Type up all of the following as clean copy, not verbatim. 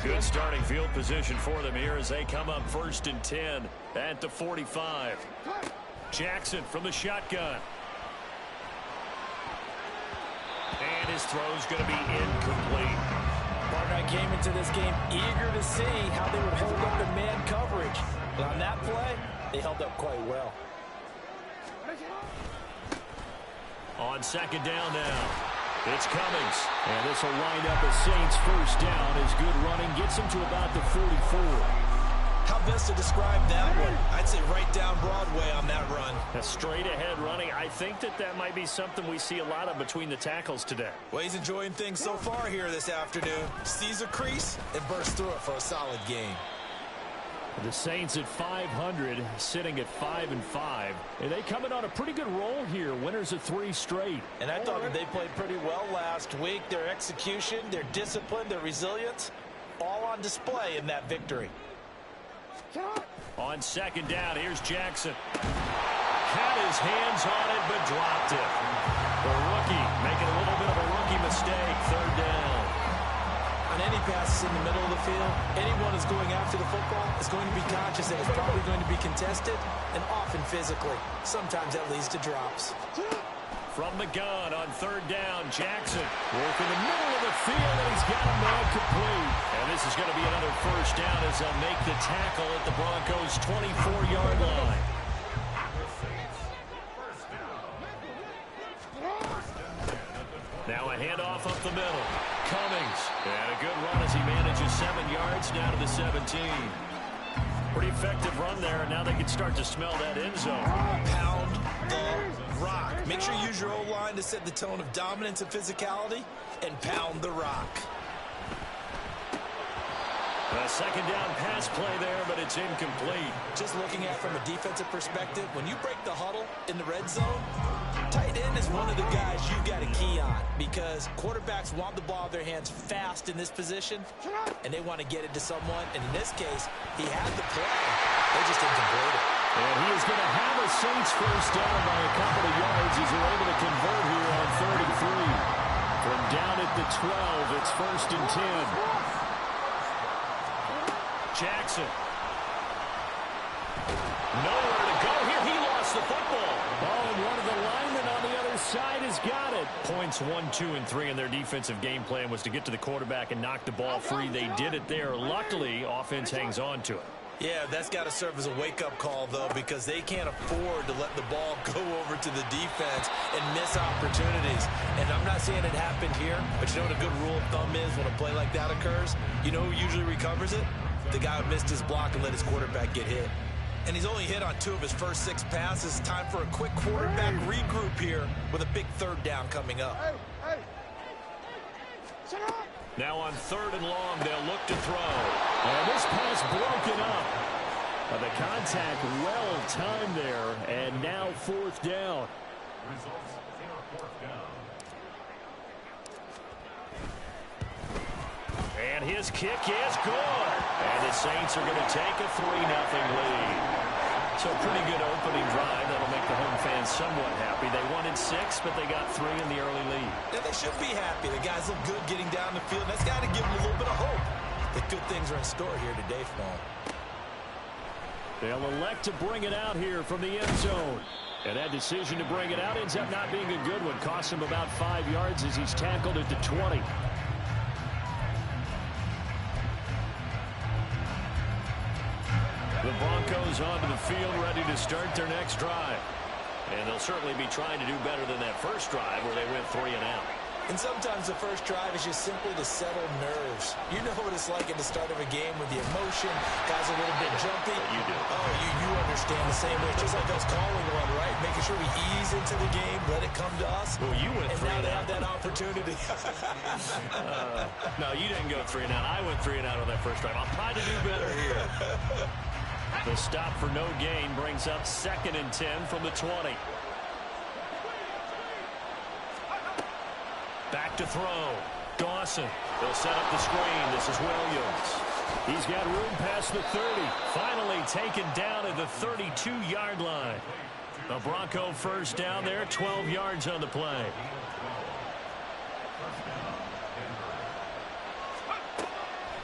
Good starting field position for them here as they come up 1st and 10 at the 45. Jackson from the shotgun. And his throw's going to be incomplete. Partner, I came into this game eager to see how they would hold up in man coverage. But on that play, they held up quite well. On 2nd down now, it's Cummings. And this will wind up a Saints 1st down as good running gets them to about the 44. How best to describe that one? I'd say right down Broadway on that run. A straight ahead running. I think that might be something we see a lot of between the tackles today. Well, he's enjoying things so far here this afternoon. Sees a crease and bursts through it for a solid game. The Saints at 500, sitting at 5-5. And they coming on a pretty good roll here. Winners of 3 straight. And I thought that they played pretty well last week. Their execution, their discipline, their resilience, all on display in that victory. On 2nd down, here's Jackson. Had his hands on it, but dropped it. The rookie making a little bit of a rookie mistake. 3rd down. On any passes in the middle of the field, anyone who's going after the football is going to be conscious that it's probably going to be contested, and often physically. Sometimes that leads to drops. From the gun on 3rd down, Jackson working the middle of the field, and he's got a man complete. And this is going to be another 1st down as they'll make the tackle at the Broncos' 24-yard line. Now a handoff up the middle. Cummings. And a good run as he manages 7 yards down to the 17. Pretty effective run there, and now they can start to smell that end zone. Pound the rock. Make sure you use your O-line to set the tone of dominance and physicality, and pound the rock. A 2nd down pass play there, but it's incomplete. Just looking at it from a defensive perspective, when you break the huddle in the red zone, tight end is one of the guys you've got to key on because quarterbacks want the ball in their hands fast in this position, and they want to get it to someone. And in this case, he had the play. They just didn't complete it. And he is going to have a Saints 1st down by a couple of yards as they're able to convert here on 3rd and 3. From down at the 12, it's 1st and 10. Jackson. Nowhere to go here. He lost the football. Oh, and one of the linemen on the other side has got it. Points 1, 2, and 3 in their defensive game plan was to get to the quarterback and knock the ball free. They did it there. Luckily, offense hangs on to it. Yeah, that's got to serve as a wake-up call, though, because they can't afford to let the ball go over to the defense and miss opportunities. And I'm not saying it happened here, but you know what a good rule of thumb is when a play like that occurs? You know who usually recovers it? The guy who missed his block and let his quarterback get hit. And he's only hit on 2 of his first 6 passes. Time for a quick quarterback regroup here with a big 3rd down coming up. Now on 3rd and long, they'll look to throw. And this pass broken up. The contact well timed there, and now 4th down. And his kick is good. And the Saints are going to take a 3-0 lead. So a pretty good opening drive. That'll make the home fans somewhat happy. They wanted 6, but they got 3 in the early lead. Yeah, they should be happy. The guys look good getting down the field. That's got to give them a little bit of hope that good things are in store here today for them. They'll elect to bring it out here from the end zone. And that decision to bring it out ends up not being a good one. Costs him about 5 yards as he's tackled at the 20. The Broncos onto the field, ready to start their next drive. And they'll certainly be trying to do better than that first drive where they went 3 and out. And sometimes the first drive is just simply to settle nerves. You know what it's like at the start of a game with the emotion. Guys a little bit jumpy. You do. Oh, you understand the same way. It's just like us calling one, right? Making sure we ease into the game, let it come to us. Well, you went 3 and now and they out. have that opportunity. No, you didn't go 3 and out. I went 3 and out on that first drive. I'll try to do better here. The stop for no gain brings up 2nd and 10 from the 20. Back to throw. Dawson. They'll set up the screen. This is Williams. He's got room past the 30. Finally taken down at the 32-yard line. The Bronco 1st down there, 12 yards on the play.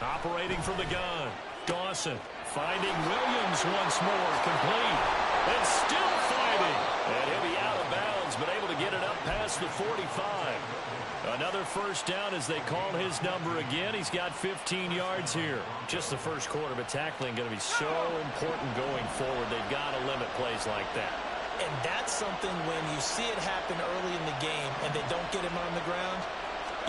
Operating from the gun. Dawson finding Williams once more. Complete. And still fighting. And he'll be out of bounds, but able to get it up past the 45. Another first down as they call his number again. He's got 15 yards here. Just the first quarter, but tackling going to be so important going forward. They've got to limit plays like that. And that's something when you see it happen early in the game and they don't get him on the ground,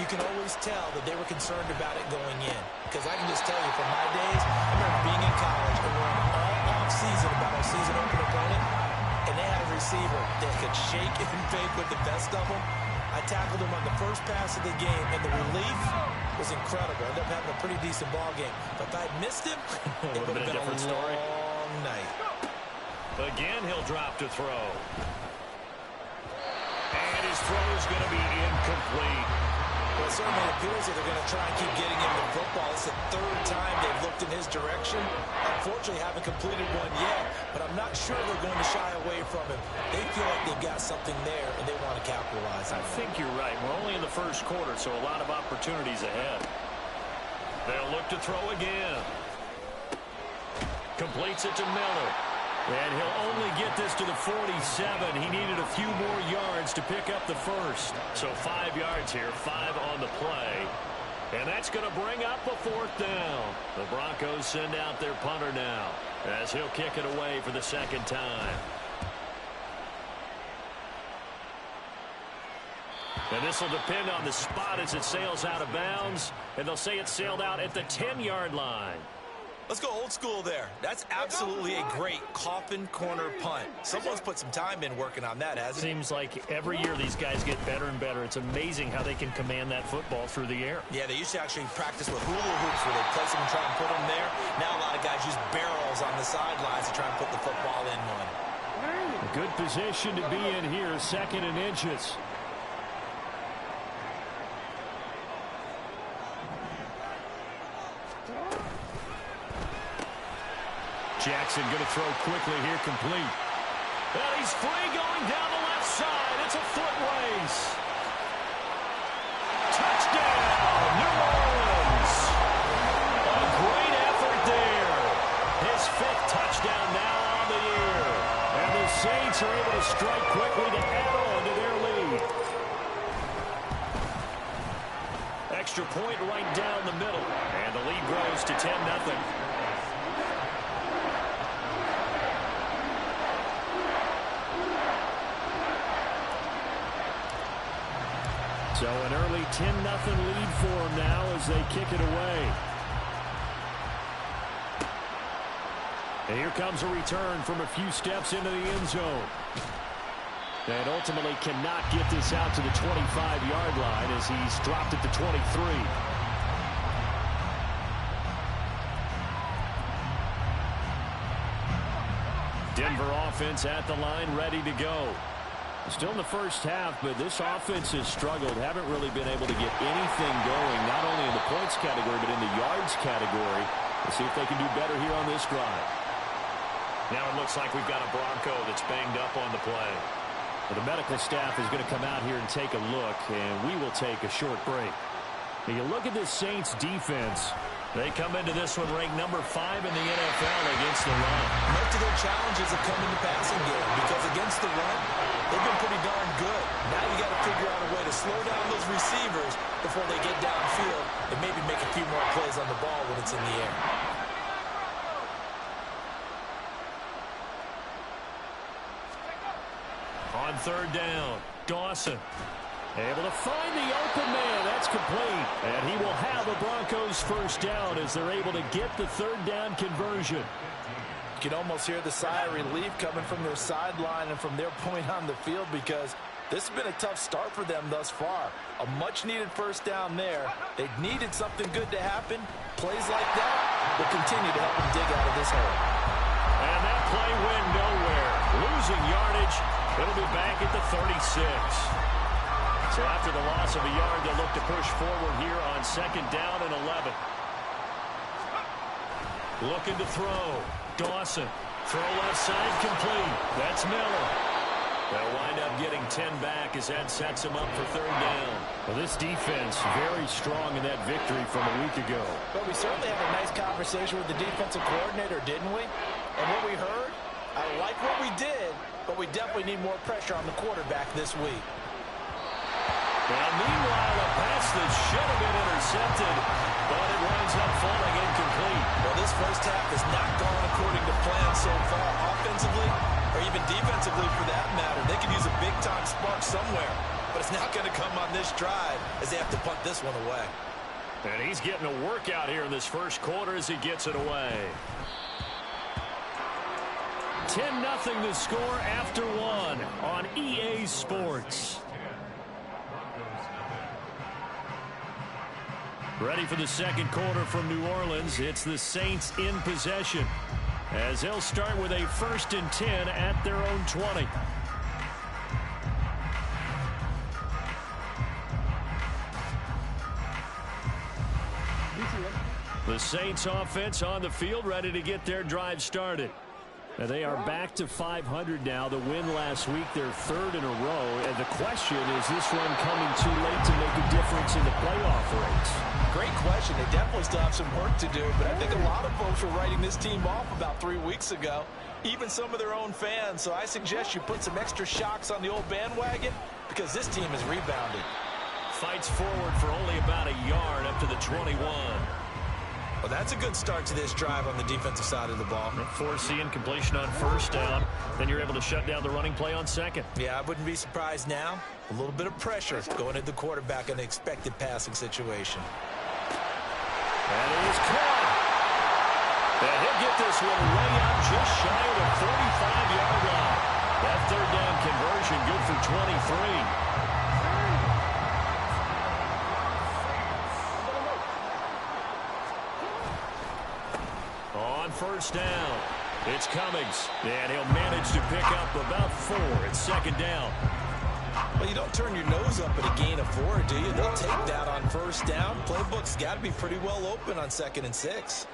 you can always tell that they were concerned about it going in. Because I can just tell you from my days, I remember being in college and we're all off-season about our season opener opponent, and they had a receiver that could shake and bake with the best of them. I tackled him on the first pass of the game, and the relief was incredible. I ended up having a pretty decent ball game. But if I had missed him, it would have been a different story. Long night. Again, he'll drop to throw. And his throw is going to be incomplete. Well, it certainly appears that they're going to try and keep getting him the football. It's the third time they've looked in his direction. Unfortunately, haven't completed one yet, but I'm not sure they're going to shy away from him. They feel like they've got something there, and they want to capitalize on it. I think you're right. We're only in the first quarter, so a lot of opportunities ahead. They'll look to throw again. Completes it to Miller. And he'll only get this to the 47. He needed a few more yards to pick up the first. So 5 yards here, 5 on the play. And that's going to bring up a fourth down. The Broncos send out their punter now as he'll kick it away for the second time. And this will depend on the spot as it sails out of bounds. And they'll say it sailed out at the 10-yard line. Let's go old school there. That's absolutely a great coffin corner punt. Someone's put some time in working on that, hasn't it? Seems like every year these guys get better and better. It's amazing how they can command that football through the air. Yeah, they used to actually practice with hula hoops where they place them and try and put them there. Now a lot of guys use barrels on the sidelines to try and put the football in one. A good position to be in here, 2nd and inches. Jackson going to throw quickly here, complete. And he's free going down the left side. It's a foot race. Touchdown, New Orleans. A great effort there. His 5th touchdown now on the year. And the Saints are able to strike quickly to add on to their lead. Extra point right down the middle. And the lead grows to 10-0. So an early 10-0 lead for them now as they kick it away. And here comes a return from a few steps into the end zone. And ultimately cannot get this out to the 25-yard line as he's dropped at the 23. Denver offense at the line, ready to go. Still in the first half, but this offense has struggled. Haven't really been able to get anything going, not only in the points category, but in the yards category. We'll see if they can do better here on this drive. Now it looks like we've got a Bronco that's banged up on the play. Well, the medical staff is going to come out here and take a look, and we will take a short break. Now you look at this Saints defense. They come into this one ranked number 5 in the NFL against the run. Most of their challenges have come in the passing game because against the run, they've been pretty darn good. Now you got to figure out a way to slow down those receivers before they get downfield and maybe make a few more plays on the ball when it's in the air. On 3rd down, Dawson. Able to find the open man. That's complete. And he will have a Broncos first down as they're able to get the 3rd down conversion. You can almost hear the sigh of relief coming from their sideline and from their point on the field because this has been a tough start for them thus far. A much-needed first down there. They needed something good to happen. Plays like that will continue to help them dig out of this hole. And that play went nowhere. Losing yardage. It'll be back at the 36. So after the loss of a yard, they'll look to push forward here on 2nd down and 11. Looking to throw. Dawson. Throw left side complete. That's Miller. They'll wind up getting 10 back as that sets them up for third down. Well, this defense very strong in that victory from a week ago. But we certainly had a nice conversation with the defensive coordinator, didn't we? And what we heard, I like what we did, but we definitely need more pressure on the quarterback this week. And meanwhile, a pass that should have been intercepted, but it winds up falling incomplete. Well, this first half has not gone according to plan so far, offensively or even defensively for that matter. They could use a big-time spark somewhere, but it's not going to come on this drive as they have to punt this one away. And he's getting a workout here in this first quarter as he gets it away. 10-0 the score after one on EA Sports. Ready for the second quarter from New Orleans. It's the Saints in possession as they'll start with a 1st and 10 at their own 20. The Saints offense on the field ready to get their drive started. And they are back to 500 now. The win last week, their 3rd in a row. And the question, is this run coming too late to make a difference in the playoff race? Great question. They definitely still have some work to do, but I think a lot of folks were writing this team off about 3 weeks ago, even some of their own fans. So I suggest you put some extra shocks on the old bandwagon because this team has rebounded. Fights forward for only about a yard up to the 21. Well, that's a good start to this drive on the defensive side of the ball. Forcing completion on 1st down. Then you're able to shut down the running play on 2nd. Yeah, I wouldn't be surprised now. A little bit of pressure going at the quarterback in an expected passing situation. And he's caught. And he'll get this one way up just shy of the 45-yard line. That 3rd down conversion good for 23. On 1st down, it's Cummings, and he'll manage to pick up about 4 at 2nd down. Well, you don't turn your nose up at a gain of 4, do you? They'll take that on 1st down. Playbook's got to be pretty well open on 2nd and 6.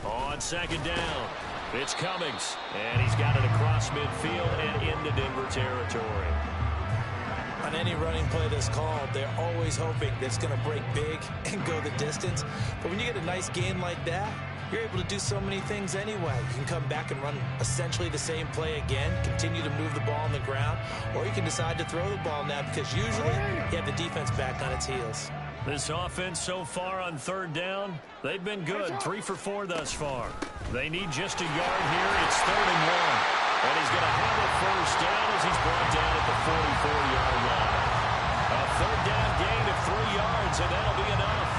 On 2nd down, it's Cummings, and he's got it across midfield and into Denver territory. On any running play that's called, they're always hoping that it's going to break big and go the distance. But when you get a nice gain like that, you're able to do so many things anyway. You can come back and run essentially the same play again, continue to move the ball on the ground, or you can decide to throw the ball now because usually you have the defense back on its heels. This offense so far on 3rd down, they've been good. 3 for 4 thus far. They need just a yard here. It's 3rd and 1. And he's going to have it 1st down as he's brought down at the 44-yard line. A 3rd down gain of 3 yards, and that'll be enough.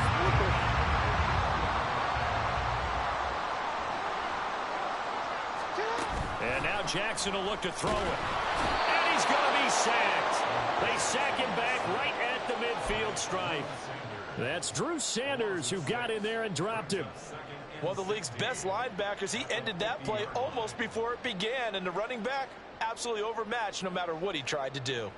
And now Jackson will look to throw it. And he's going to be sacked. They sack him back right at the midfield stripe. That's Drew Sanders who got in there and dropped him. One of the league's best linebackers, he ended that play almost before it began, and the running back absolutely overmatched no matter what he tried to do.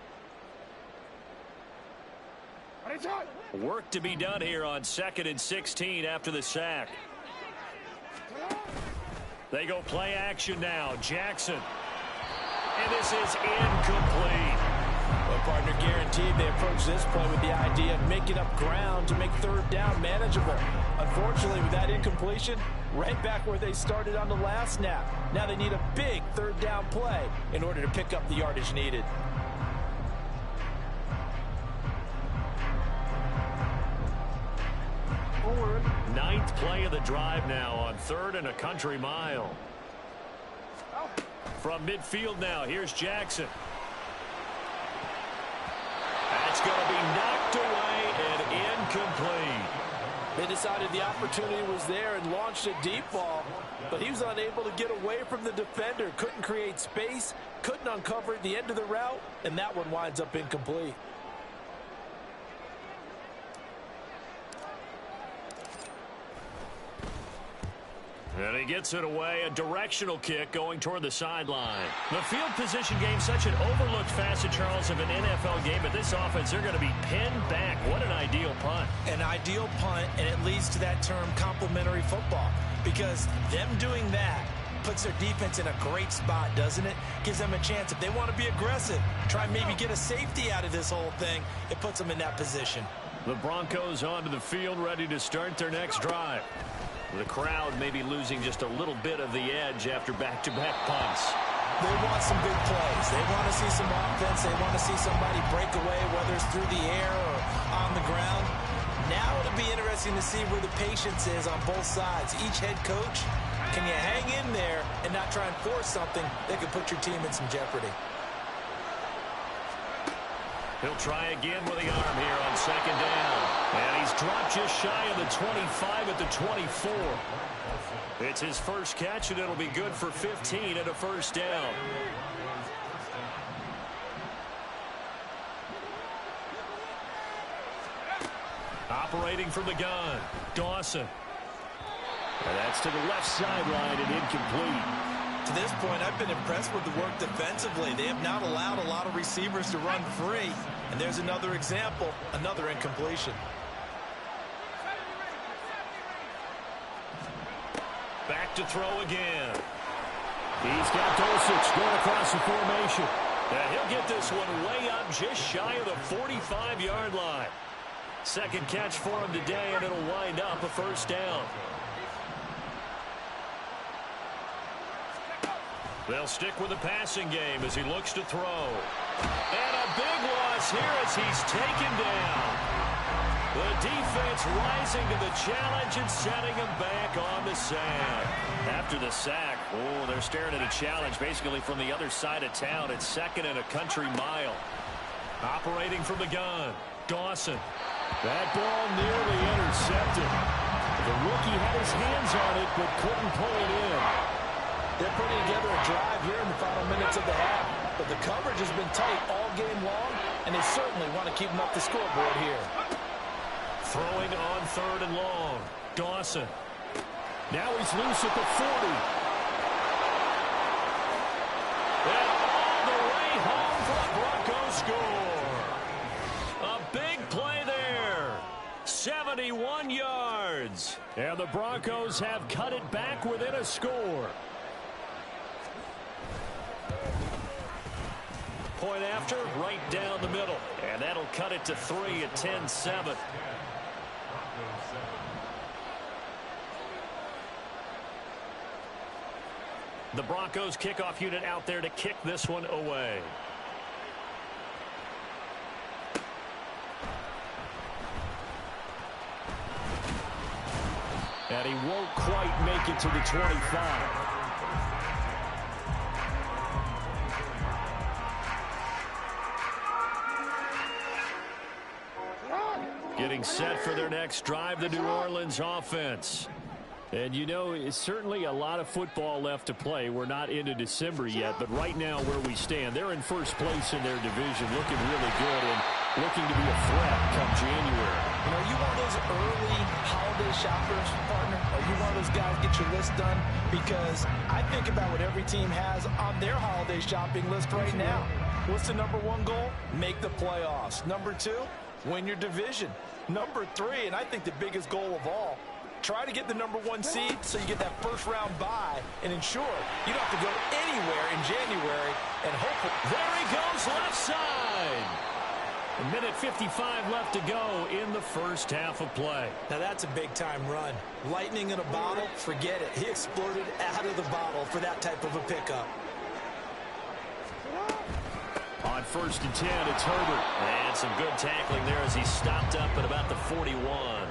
Work to be done here on 2nd and 16 after the sack. They go play action now. Jackson. And this is incomplete. Well, partner, guaranteed they approach this play with the idea of making up ground to make 3rd down manageable. Unfortunately, with that incompletion, right back where they started on the last snap. Now they need a big 3rd down play in order to pick up the yardage needed. Forward. 9th play of the drive now on 3rd and a country mile. From midfield now, here's Jackson. That's going to be knocked away and incomplete. They decided the opportunity was there and launched a deep ball, but he was unable to get away from the defender. Couldn't create space, couldn't uncover the end of the route, and that one winds up incomplete. And he gets it away, a directional kick going toward the sideline. The field position game, such an overlooked facet, Charles, of an NFL game. But this offense, they're going to be pinned back. What an ideal punt. An ideal punt, and it leads to that term complementary football. Because them doing that puts their defense in a great spot, doesn't it? Gives them a chance. If they want to be aggressive, try and maybe get a safety out of this whole thing, it puts them in that position. The Broncos onto the field, ready to start their next drive. The crowd may be losing just a little bit of the edge after back-to-back punts. They want some big plays. They want to see some offense. They want to see somebody break away, whether it's through the air or on the ground. Now it'll be interesting to see where the patience is on both sides. Each head coach, can you hang in there and not try and force something that could put your team in some jeopardy? He'll try again with the arm here on second down. And he's dropped just shy of the 25 at the 24. It's his first catch, and it'll be good for 15 and a first down. Operating from the gun, Dawson. And that's to the left sideline and incomplete. To this point, I've been impressed with the work defensively. They have not allowed a lot of receivers to run free. And there's another example, another incompletion. Back to throw again. He's got Dulcich going across the formation. And he'll get this one way up just shy of the 45-yard line. Second catch for him today, and it'll wind up a first down. They'll stick with the passing game as he looks to throw. And a big loss here as he's taken down. The defense rising to the challenge and setting him back on the sand. After the sack, oh, they're staring at a challenge basically from the other side of town. It's second and a country mile. Operating from the gun, Dawson. That ball nearly intercepted. The rookie had his hands on it but couldn't pull it in. They're putting together a drive here in the final minutes of the half. But the coverage has been tight all game long, and they certainly want to keep them up the scoreboard here. Throwing on third and long. Dawson. Now he's loose at the 40. And all the way home for the Broncos score. A big play there. 71 yards. And the Broncos have cut it back within a score. Point after, right down the middle. And that'll cut it to 3 at 10-7. The Broncos kickoff unit out there to kick this one away. And he won't quite make it to the 25. Getting set for their next drive, the New Orleans offense. And, you know, it's certainly a lot of football left to play. We're not into December yet, but right now where we stand, they're in first place in their division, looking really good and looking to be a threat come January. You know, you one of those early holiday shoppers, partner? Are you one of those guys get your list done? Because I think about what every team has on their holiday shopping list right now. What's the number one goal? Make the playoffs. Number two, win your division. Number three, and I think the biggest goal of all, try to get the number one seed so you get that first round bye and ensure you don't have to go anywhere in January and hopefully. There he goes left side. A minute 55 left to go in the first half of play. Now that's a big time run. Lightning in a bottle, forget it. He exploded out of the bottle for that type of a pickup. On first and 10, it's Herbert. And some good tackling there as he stopped up at about the 41.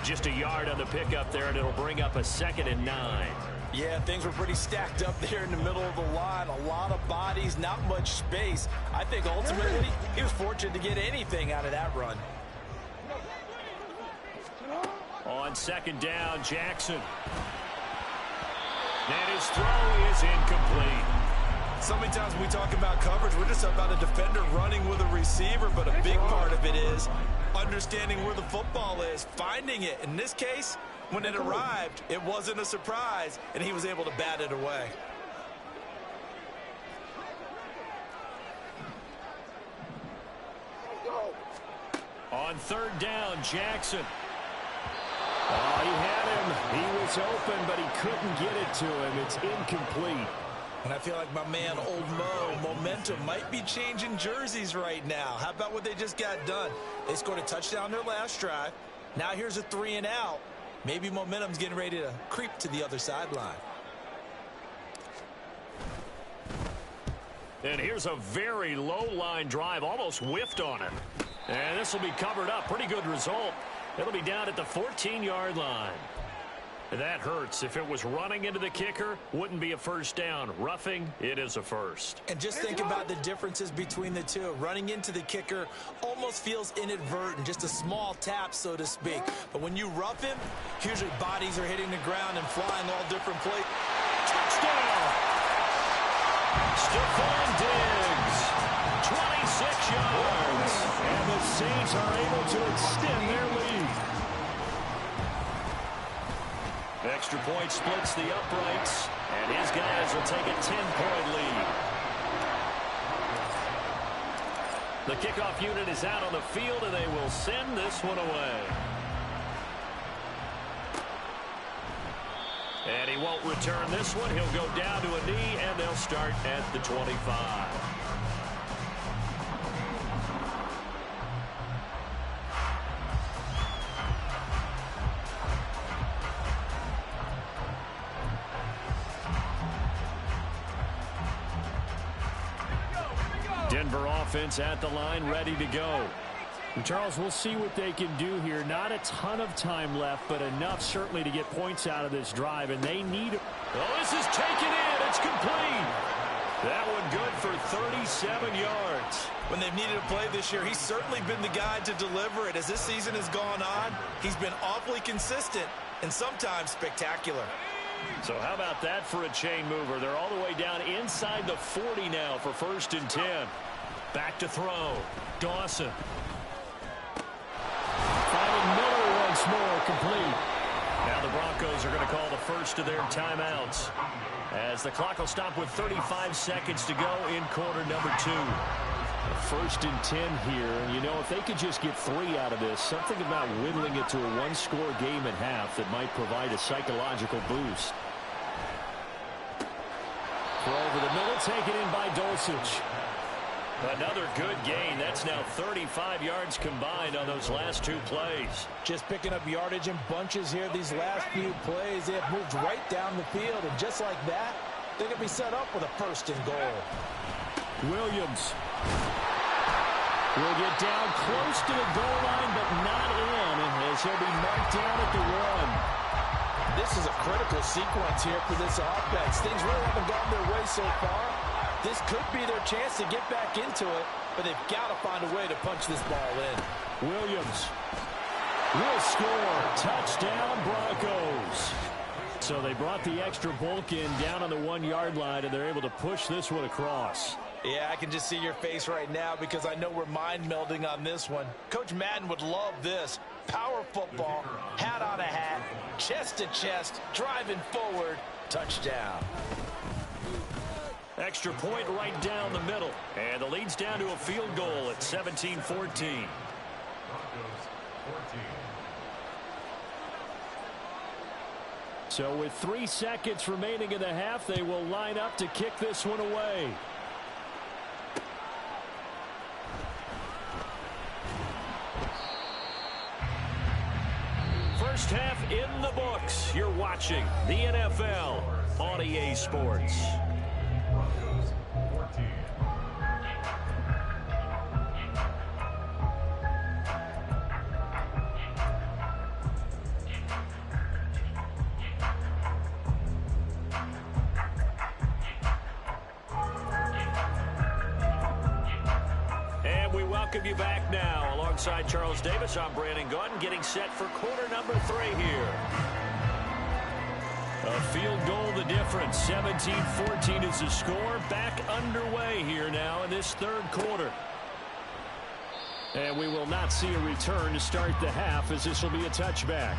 Just a yard on the pickup there, and it'll bring up a second and 9. Yeah, things were pretty stacked up there in the middle of the line. A lot of bodies, not much space. I think ultimately he was fortunate to get anything out of that run. On second down, Jackson. And his throw is incomplete. So many times when we talk about coverage, we're just about a defender running with a receiver, but a big part of it is understanding where the football is, finding it. In this case, when it arrived, it wasn't a surprise, and he was able to bat it away. On third down, Jackson. Oh, he had him. He was open, but he couldn't get it to him. It's incomplete. And I feel like my man, Old Mo, momentum might be changing jerseys right now. How about what they just got done? They scored a touchdown their last drive. Now here's a 3-and-out. Maybe momentum's getting ready to creep to the other sideline. And here's a very low-line drive, almost whiffed on it. And this will be covered up. Pretty good result. It'll be down at the 14-yard line. That hurts. If it was running into the kicker, wouldn't be a first down. Roughing, it is a first. And just think about the differences between the two. Running into the kicker almost feels inadvertent, just a small tap, so to speak. But when you rough him, usually bodies are hitting the ground and flying all different places. Touchdown! Stephon Diggs, 26 yards. And the Saints are able to extend their lead. Extra point splits the uprights, and his guys will take a 10-point lead. The kickoff unit is out on the field, and they will send this one away. And he won't return this one. He'll go down to a knee, and they'll start at the 25. Denver offense at the line, ready to go. And Charles, we'll see what they can do here. Not a ton of time left, but enough certainly to get points out of this drive, and they need it. Oh, this is taken in. It's complete. That one good for 37 yards. When they've needed a play this year, he's certainly been the guy to deliver it. As this season has gone on, he's been awfully consistent and sometimes spectacular. So how about that for a chain mover? They're all the way down inside the 40 now for 1st and 10. Back to throw. Dawson. Finding Miller once more, complete. Now the Broncos are going to call the first of their timeouts, as the clock will stop with 35 seconds to go in quarter number 2. 1st and 10 here, and you know, if they could just get 3 out of this, something about whittling it to a one-score game at half that might provide a psychological boost. Throw over the middle, taken in by Dulcich. Another good gain. That's now 35 yards combined on those last 2 plays. Just picking up yardage in bunches here these last few plays. They have moved right down the field, and just like that, they can be set up with a 1st and goal. Williams will get down close to the goal line, but not in, as he'll be marked down at the 1. This is a critical sequence here for this offense. Things really haven't gone their way so far. This could be their chance to get back into it, but they've got to find a way to punch this ball in. Williams will score. Touchdown, Broncos. So they brought the extra bulk in down on the 1-yard line, and they're able to push this one across. Yeah, I can just see your face right now because I know we're mind melding on this one. Coach Madden would love this. Power football, hat on a hat, chest to chest, driving forward, touchdown. Extra point right down the middle. And the lead's down to a field goal at 17-14. So with 3 seconds remaining in the half, they will line up to kick this one away. First half in the books. You're watching the NFL on EA Sports. Welcome you back now. Alongside Charles Davis, I'm Brandon Gaudin, getting set for quarter number 3 here. A field goal the difference. 17-14 is the score. Back underway here now in this 3rd quarter. And we will not see a return to start the half, as this will be a touchback.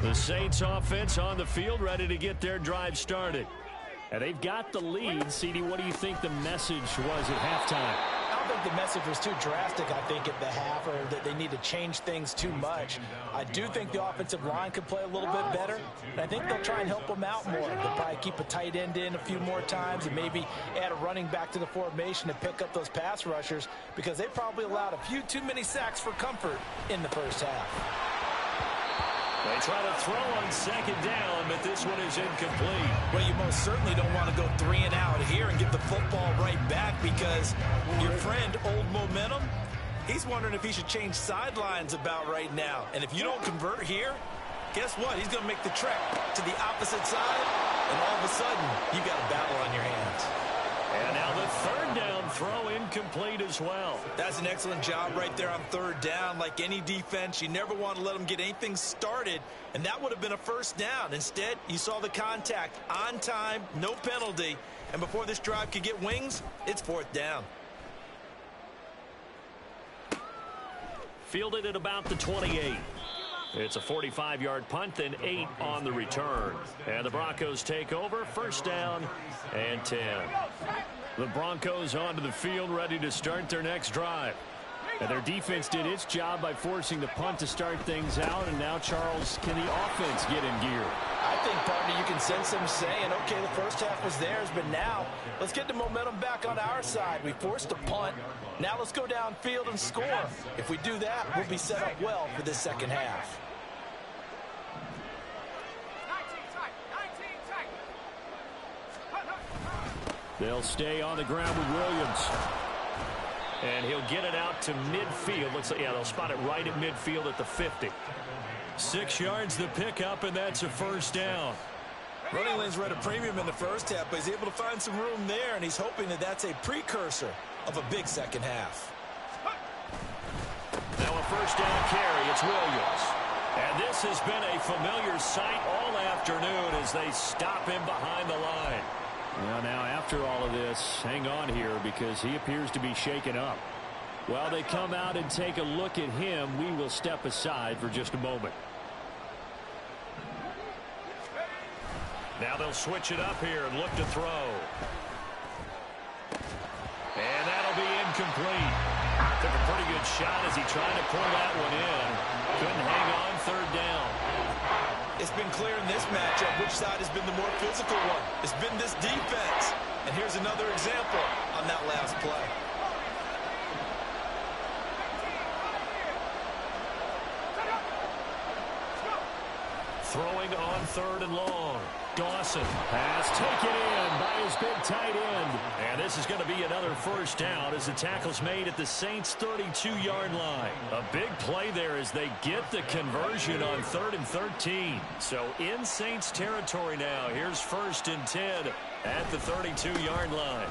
The Saints offense on the field, ready to get their drive started. And they've got the lead. CD, what do you think the message was at halftime? I don't think the message was too drastic, I think, at the half, or that they need to change things too much. I do think the offensive line could play a little bit better, and I think they'll try and help them out more. They'll probably keep a tight end in a few more times and maybe add a running back to the formation to pick up those pass rushers, because they probably allowed a few too many sacks for comfort in the first half. They try to throw on second down, but this one is incomplete. Well, you most certainly don't want to go 3 and out here and get the football right back, because your friend, Old Momentum, he's wondering if he should change sidelines about right now. And if you don't convert here, guess what? He's going to make the trek to the opposite side, and all of a sudden, you got a battle on your hands. And now the third down throw incomplete as well. That's an excellent job right there on third down. Like any defense, you never want to let them get anything started, and that would have been a first down. Instead, you saw the contact on time, no penalty, and before this drive could get wings, it's fourth down. Fielded at about the 28. It's a 45-yard punt and 8 on the return. And the Broncos take over, first down and 10. The Broncos onto the field, ready to start their next drive. And their defense did its job by forcing the punt to start things out. And now, Charles, can the offense get in gear? I think, partner, you can sense them saying, okay, the first half was theirs, but now let's get the momentum back on our side. We forced a punt. Now let's go downfield and score. If we do that, we'll be set up well for this second half. They'll stay on the ground with Williams. And he'll get it out to midfield. Looks like, yeah, they'll spot it right at midfield at the 50. 6 yards the pickup, and that's a first down. Running lanes were at a premium in the first half, but he's able to find some room there, and he's hoping that that's a precursor of a big second half. Now a first down carry. It's Williams. And this has been a familiar sight all afternoon as they stop him behind the line. Well, now after all of this, hang on here because he appears to be shaken up. While they come out and take a look at him, we will step aside for just a moment. Now they'll switch it up here and look to throw. And that'll be incomplete. Took a pretty good shot as he tried to pull that one in. Couldn't hang on, third down. It's been clear in this matchup which side has been the more physical one. It's been this defense. And here's another example on that last play. Throwing on third and long. Dawson has taken in by his big tight end. And this is going to be another first down as the tackle's made at the Saints' 32-yard line. A big play there as they get the conversion on 3rd and 13. So in Saints territory now. Here's 1st and 10 at the 32-yard line.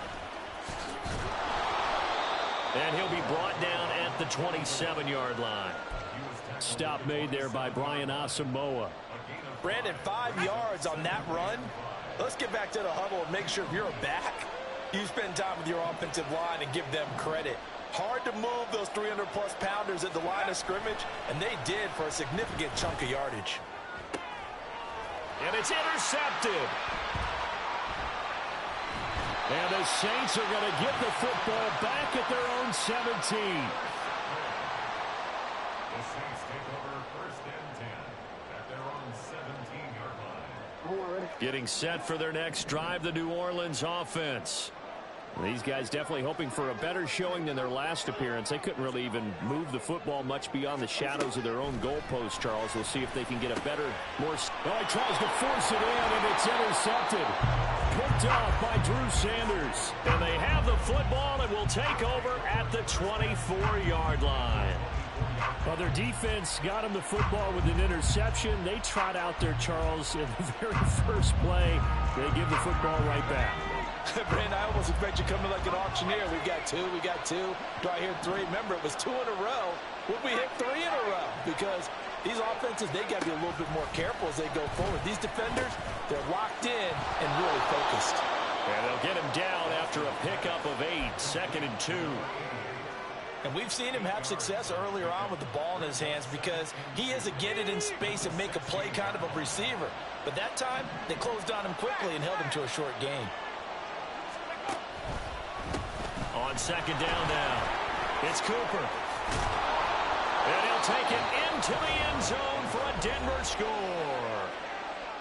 And he'll be brought down at the 27-yard line. Stop made there by Brian Asamoah. Brandon, 5 yards on that run. Let's get back to the huddle and make sure if you're a back, you spend time with your offensive line and give them credit. Hard to move those 300-plus pounders at the line of scrimmage, and they did for a significant chunk of yardage. And it's intercepted. And the Saints are going to get the football back at their own 17. Getting set for their next drive, the New Orleans offense. These guys definitely hoping for a better showing than their last appearance. They couldn't really even move the football much beyond the shadows of their own goalpost, Charles. We'll see if they can get a better, more... Oh, he tries to force it in, and it's intercepted. Picked off by Drew Sanders. And they have the football and will take over at the 24-yard line. Well, their defense got them the football with an interception. They trot out there, Charles, in the very first play. They give the football right back. Brandon, I almost expect you coming like an auctioneer. We got two. Do I hear three? Remember, it was 2 in a row. Would we hit 3 in a row? Because these offenses, they got to be a little bit more careful as they go forward. These defenders, they're locked in and really focused. And they'll get him down after a pickup of 8, 2nd and 2. And we've seen him have success earlier on with the ball in his hands because he is a get it in space and make a play kind of a receiver. But that time, they closed on him quickly and held him to a short gain. On second down now, it's Cooper. And he'll take it into the end zone for a Denver score.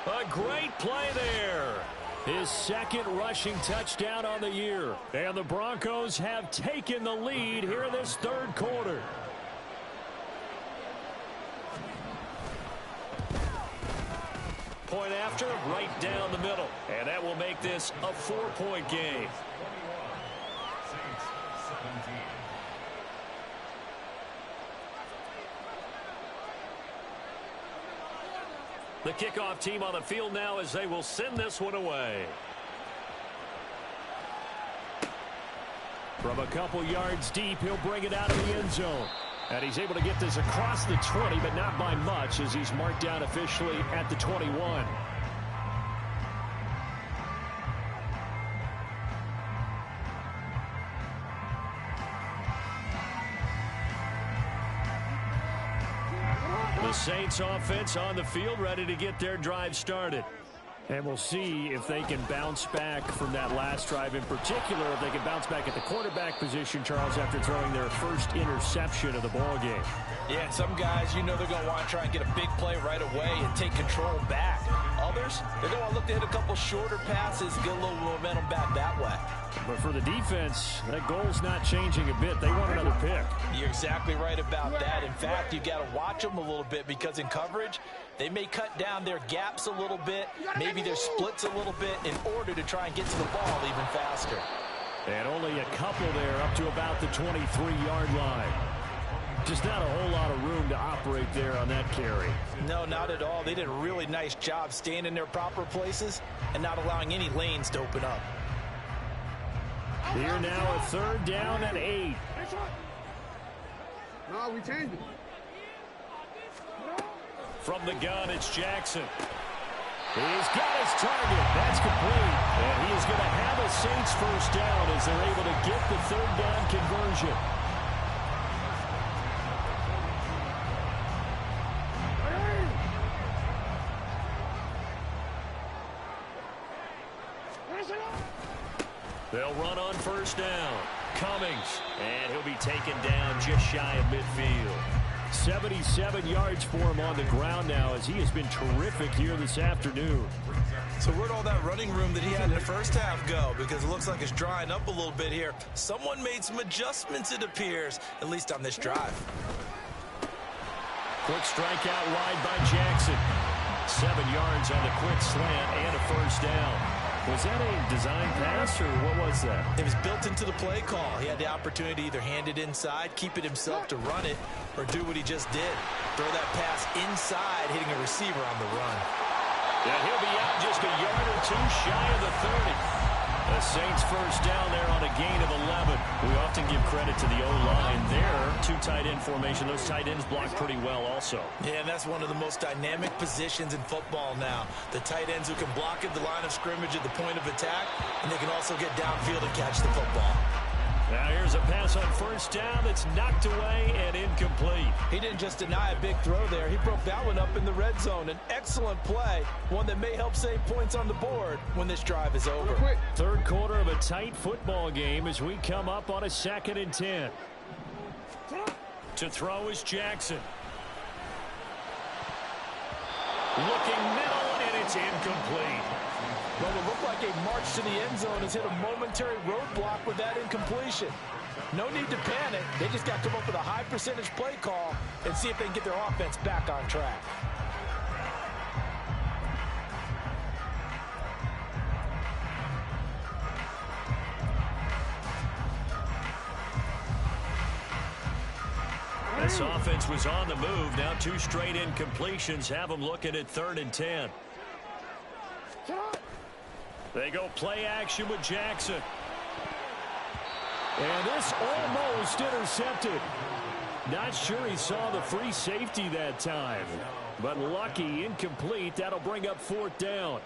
A great play there. His second rushing touchdown on the year. And the Broncos have taken the lead here in this third quarter. Point after, right down the middle. And that will make this a 4-point game. The kickoff team on the field now as they will send this one away. From a couple yards deep, he'll bring it out of the end zone. And he's able to get this across the 20, but not by much as he's marked down officially at the 21. The Saints offense on the field ready to get their drive started. And we'll see if they can bounce back from that last drive in particular, if they can bounce back at the quarterback position, Charles, after throwing their first interception of the ball game. Yeah, some guys, you know they're going to want to try and get a big play right away and take control back. Others, they're going to look to hit a couple shorter passes, get a little momentum back that way. But for the defense, that goal's not changing a bit. They want another pick. You're exactly right about that. In fact, you got to watch them a little bit because in coverage, they may cut down their gaps a little bit, maybe their splits a little bit in order to try and get to the ball even faster. And only a couple there up to about the 23-yard line. Just not a whole lot of room to operate there on that carry. No, not at all. They did a really nice job staying in their proper places and not allowing any lanes to open up. Here now a third down and 8. No, we changed it. From the gun, it's Jackson. He's got his target. That's complete. And he is going to have a Saints first down as they're able to get the third down conversion. They'll run on first down. Cummings. And he'll be taken down just shy of midfield. 77 yards for him on the ground now as he has been terrific here this afternoon. So where'd all that running room that he had in the first half go? Because it looks like it's drying up a little bit here. Someone made some adjustments, it appears, at least on this drive. Quick strike out wide by Jackson. 7 yards on the quick slant and a first down. Was that a design pass, or what was that? It was built into the play call. He had the opportunity to either hand it inside, keep it himself to run it, or do what he just did. Throw that pass inside, hitting a receiver on the run. And he'll be out just a yard or two shy of the 30. The Saints first down there on a gain of 11. We often give credit to the O-line there. 2 tight end formation. Those tight ends block pretty well also. Yeah, and that's one of the most dynamic positions in football now. The tight ends who can block at the line of scrimmage at the point of attack, and they can also get downfield and catch the football. Now here's a pass on first down that's knocked away and incomplete. He didn't just deny a big throw there. He broke that one up in the red zone. An excellent play, one that may help save points on the board when this drive is over. Third quarter of a tight football game as we come up on a 2nd and 10. To throw is Jackson. Looking middle, and it's incomplete. Well, it looked like a march to the end zone has hit a momentary roadblock with that incompletion. No need to panic. They just got to come up with a high percentage play call and see if they can get their offense back on track. This offense was on the move. Now 2 straight incompletions have them looking at 3rd and 10. They go play action with Jackson. And this almost intercepted. Not sure he saw the free safety that time. But lucky, incomplete. That'll bring up 4th down.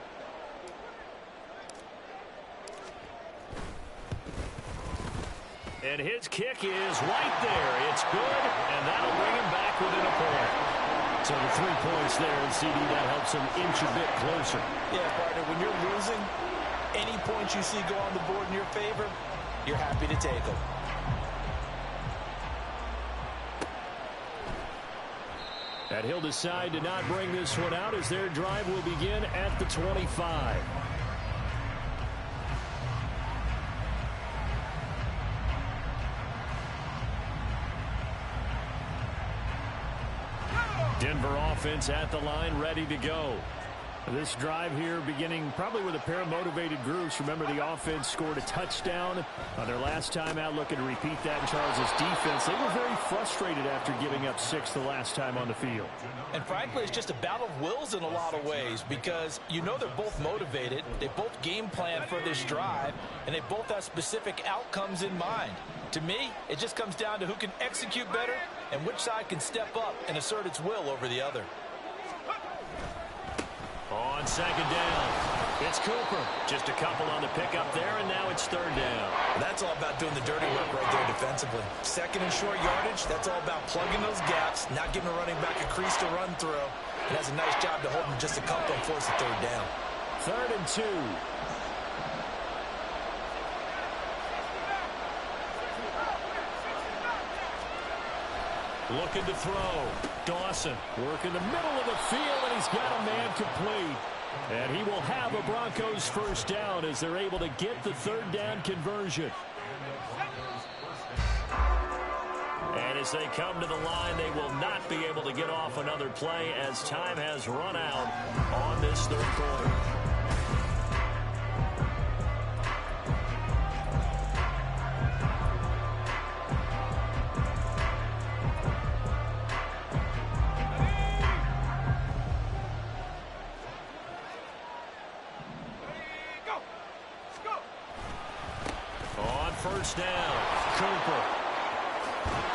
And his kick is right there. It's good, and that'll bring him back within a point. So the 3 points there, and CD, that helps him inch a bit closer. Yeah, partner, when you're losing, any points you see go on the board in your favor, you're happy to take them. And he'll decide to not bring this one out as their drive will begin at the 25. Denver offense at the line, ready to go. This drive here beginning probably with a pair of motivated groups. Remember, the offense scored a touchdown on their last time out, looking to repeat that in Charles' defense. They were very frustrated after giving up 6 the last time on the field. And frankly, it's just a battle of wills in a lot of ways because you know they're both motivated. They both game plan for this drive, and they both have specific outcomes in mind. To me, it just comes down to who can execute better and which side can step up and assert its will over the other. On second down, it's Cooper. Just a couple on the pickup there, and now it's third down. That's all about doing the dirty work right there defensively. Second and short yardage, that's all about plugging those gaps, not giving a running back a crease to run through. And that's a nice job to hold him just a couple and force a third down. 3rd and 2. Looking to throw. Dawson working the middle of the field, and he's got a man complete. And he will have a Broncos first down as they're able to get the third down conversion. And as they come to the line, they will not be able to get off another play as time has run out on this third quarter. First down, Cooper.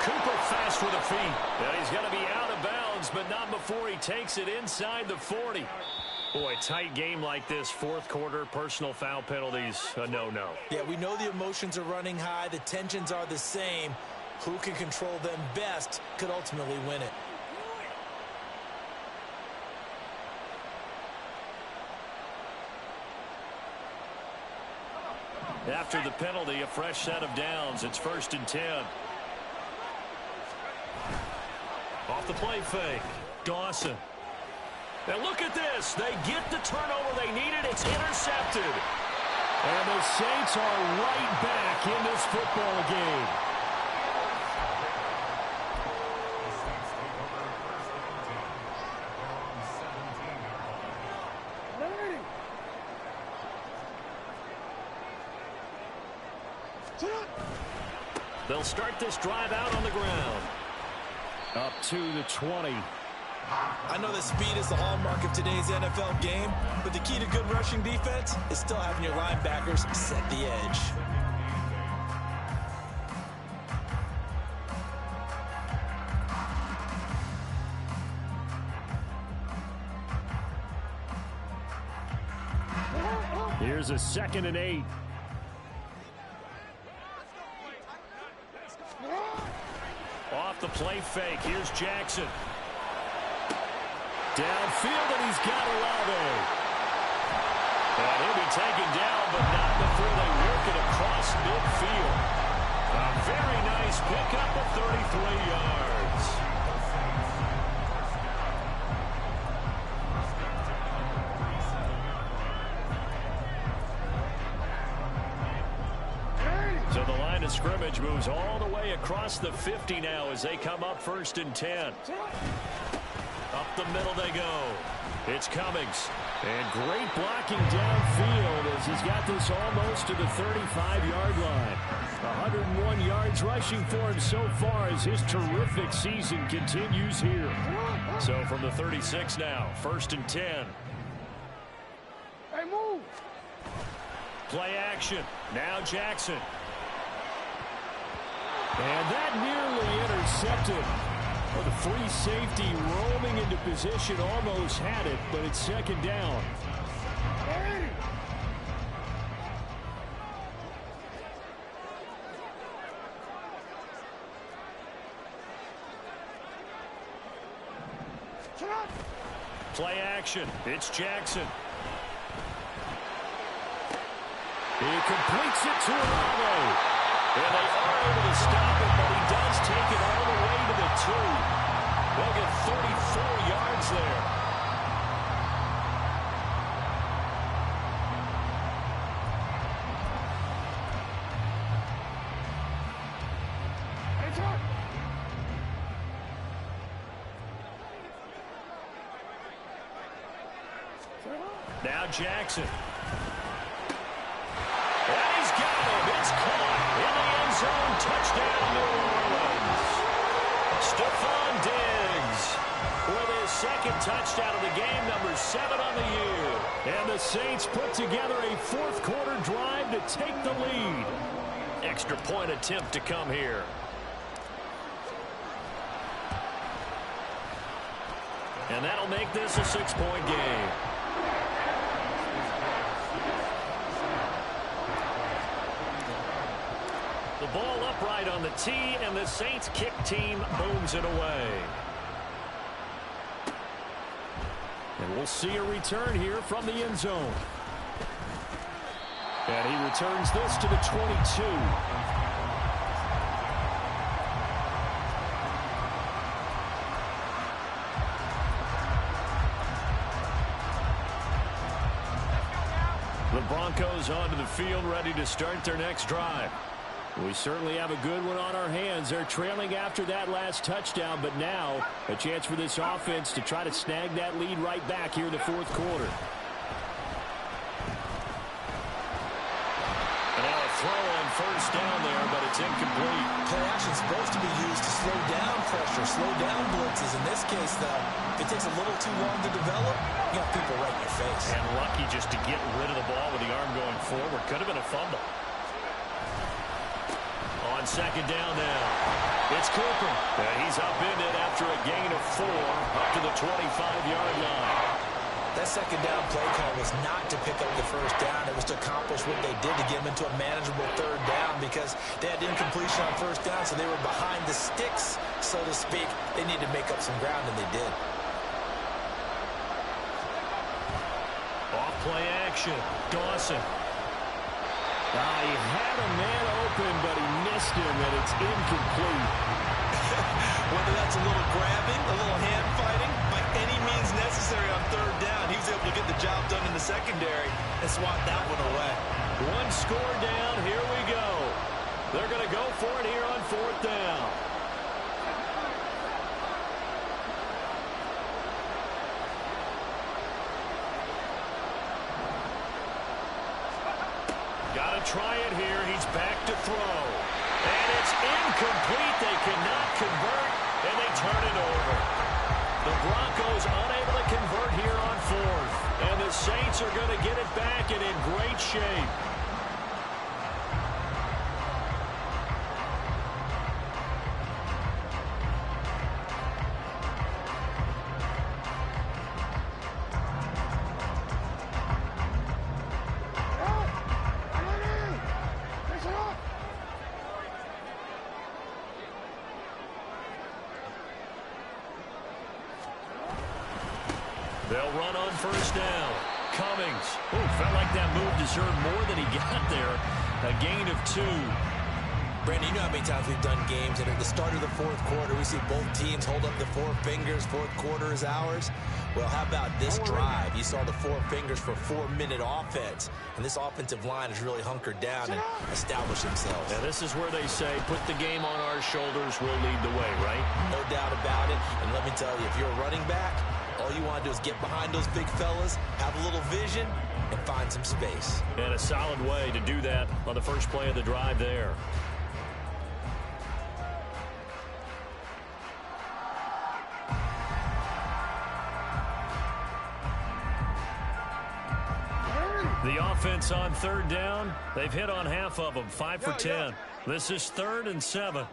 Cooper fast with the feet. And he's going to be out of bounds, but not before he takes it inside the 40. Boy, tight game like this, fourth quarter, personal foul penalties, a no-no. Yeah, we know the emotions are running high. The tensions are the same. Who can control them best could ultimately win it. After the penalty, a fresh set of downs. It's 1st and 10. Off the play fake. Dawson. And look at this. They get the turnover they needed. It's intercepted. And the Saints are right back in this football game. They'll start this drive out on the ground. Up to the 20. I know that speed is the hallmark of today's NFL game, but the key to good rushing defense is still having your linebackers set the edge. Here's a 2nd and 8. Off the play fake. Here's Jackson. Downfield, and he's got Olave. And he'll be taken down, but not before they work it across midfield. A very nice pickup of 33 yards. So the line of scrimmage moves all the way across the 50 now as they come up 1st and 10. Up the middle they go. It's Cummings. And great blocking downfield as he's got this almost to the 35-yard line. 101 yards rushing for him so far as his terrific season continues here. So from the 36 now, 1st and 10. Hey, move. Play action. Now Jackson. And that nearly intercepted. Well, the free safety roaming into position almost had it, but it's 2nd down. Play action. It's Jackson. He completes it to Olave. And they are able to stop it, but he does take it all the way to the 2. They'll get 34 yards there. Now Jackson. And he's got him. It's caught in the end zone. Touchdown, New Orleans. Stephon Diggs with his second touchdown of the game, number 7 on the year. And the Saints put together a fourth-quarter drive to take the lead. Extra point attempt to come here. And that'll make this a 6-point game. The ball upright on the tee, and the Saints kick team booms it away. And we'll see a return here from the end zone. And he returns this to the 22. The Broncos onto the field, ready to start their next drive. We certainly have a good one on our hands. They're trailing after that last touchdown, but now a chance for this offense to try to snag that lead right back here in the fourth quarter. And now a throw on first down there, but it's incomplete. Play action is supposed to be used to slow down pressure, slow down blitzes. In this case, though, if it takes a little too long to develop, you got people right in your face. And lucky just to get rid of the ball with the arm going forward. Could have been a fumble. On second down now, it's Cooper. He's upended after a gain of 4 up to the 25-yard line. That second down play call was not to pick up the first down. It was to accomplish what they did to get them into a manageable third down because they had incompletion on first down, so they were behind the sticks, so to speak. They needed to make up some ground, and they did. Off play action, Dawson. He had a man open, but he missed him, and it's incomplete. Whether that's a little grabbing, a little hand fighting, by any means necessary on third down, he was able to get the job done in the secondary and swat that one away. One score down, here we go. They're going to go for it here on fourth down. Got to try it here. He's back to throw. And it's incomplete. They cannot convert, and they turn it over. The Broncos unable to convert here on fourth. And the Saints are going to get it back and in great shape. They'll run on first down. Cummings. Felt like that move deserved more than he got there. A gain of 2. Brandon, you know how many times we've done games, and at the start of the fourth quarter, we see both teams hold up the 4 fingers. Fourth quarter is ours. Well, how about this drive? You saw the 4 fingers for 4-minute offense, and this offensive line has really hunkered down and established themselves. And this is where they say, put the game on our shoulders, we'll lead the way, right? No doubt about it. And let me tell you, if you're a running back, all you want to do is get behind those big fellas, have a little vision, and find some space. And a solid way to do that on the first play of the drive there. The offense on third down, they've hit on half of them, 5 for 10. This is 3rd and 7.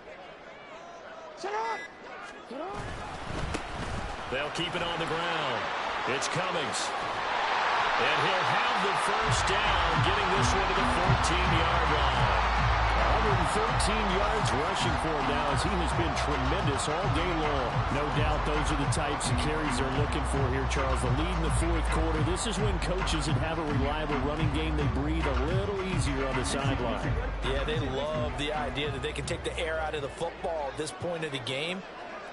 They'll keep it on the ground. It's Cummings. And he'll have the first down, getting this one to the 14-yard line. yards rushing for him now, as he has been tremendous all day long. No doubt those are the types of carries they're looking for here, Charles. The lead in the fourth quarter. This is when coaches that have a reliable running game, they breathe a little easier on the sideline. Yeah, they love the idea that they can take the air out of the football at this point of the game.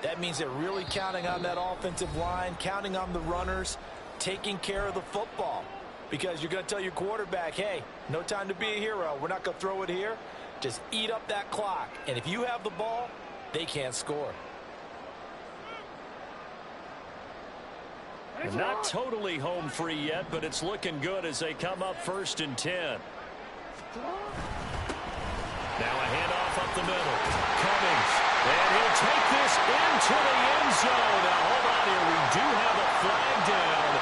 That means they're really counting on that offensive line, counting on the runners, taking care of the football. Because you're going to tell your quarterback, hey, no time to be a hero. We're not going to throw it here. Just eat up that clock. And if you have the ball, they can't score. And not totally home free yet, but it's looking good as they come up 1st and 10. Now a handoff up the middle. Cummings. And he'll take this into the end zone. Now hold on here. We do have a flag down.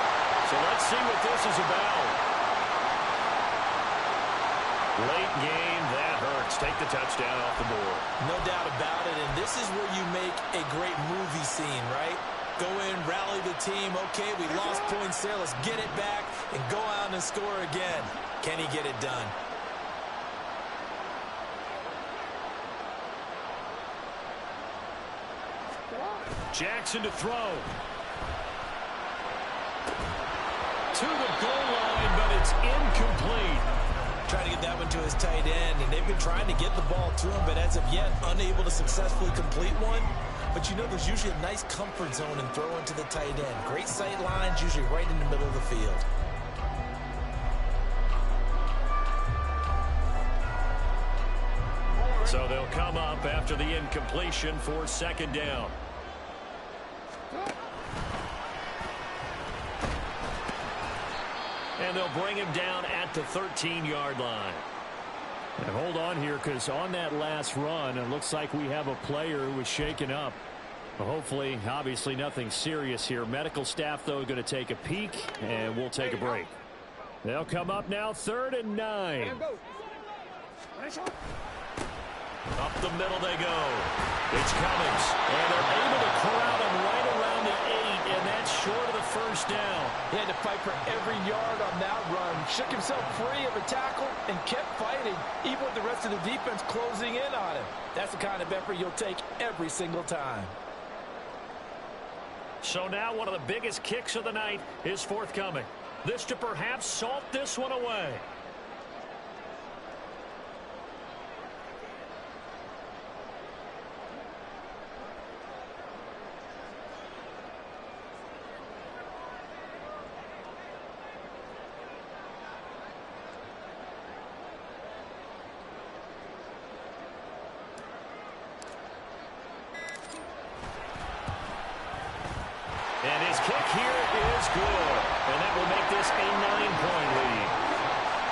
So let's see what this is about. Late game, that hurts. Take the touchdown off the board. No doubt about it, and this is where you make a great movie scene, right? Go in, rally the team. Okay, we lost points there. Let's get it back and go out and score again. Can he get it done? Jackson to throw. To the goal line, but it's incomplete. Trying to get that one to his tight end, and they've been trying to get the ball to him, but as of yet, unable to successfully complete one. But you know, there's usually a nice comfort zone in throwing to the tight end. Great sight lines, usually right in the middle of the field. So they'll come up after the incompletion for 2nd down. And they'll bring him down at the 13-yard line. And hold on here, because on that last run, it looks like we have a player who was shaken up. Well, hopefully, obviously, nothing serious here. Medical staff, though, going to take a peek, and we'll take a break. They'll come up now, 3rd and 9. Up the middle they go. It's Cummings. And they're able to corral him right around the 8, and that's short of the 1st down. He had to fight for every yard on that run. Shook himself free of a tackle and kept fighting, even with the rest of the defense closing in on him. That's the kind of effort you'll take every single time. So now one of the biggest kicks of the night is forthcoming. This to perhaps salt this one away. And his kick here is good. And that will make this a 9-point lead.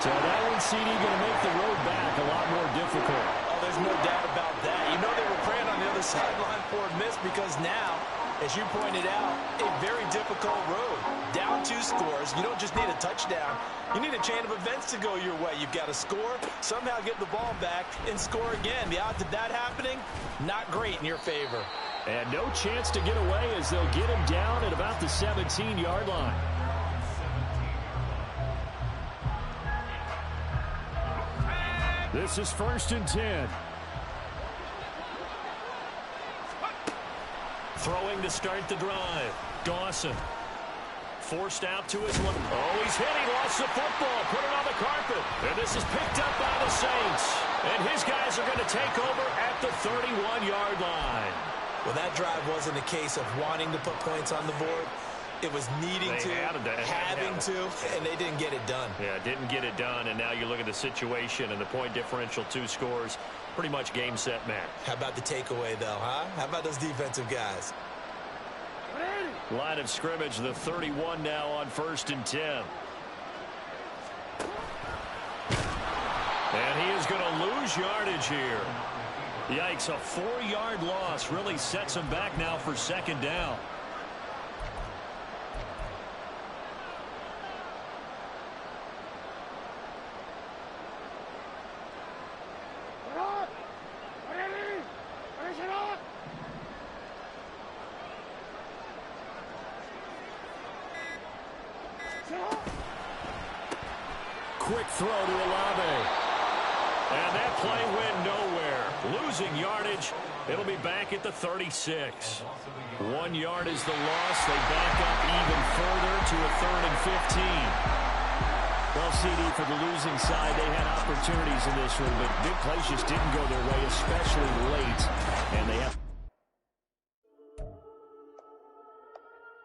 So that one, CD, going to make the road back a lot more difficult. Oh, there's no doubt about that. You know they were praying on the other sideline for a miss, because now, as you pointed out, a very difficult road. Down 2 scores. You don't just need a touchdown. You need a chain of events to go your way. You've got to score, somehow get the ball back, and score again. The odds of that happening, not great in your favor. And no chance to get away as they'll get him down at about the 17-yard line. This is 1st and 10. Throwing to start the drive. Dawson. Forced out to his left. Oh, he's hit. He lost the football. Put it on the carpet. And this is picked up by the Saints. And his guys are going to take over at the 31-yard line. Well, that drive wasn't a case of wanting to put points on the board. It was needing to, having to, and they didn't get it done. Yeah, didn't get it done, and now you look at the situation and the point differential, 2 scores, pretty much game, set, match. How about the takeaway, though, huh? How about those defensive guys? Line of scrimmage, the 31 now on 1st and 10. And he is going to lose yardage here. Yikes, a 4-yard loss really sets him back now for 2nd down. Quick throw to Olave. And that play went nowhere. Losing yardage. It'll be back at the 36. 1 yard is the loss. They back up even further to a 3rd and 15. Well, CD, for the losing side, they had opportunities in this one, but big plays just didn't go their way, especially late. And they have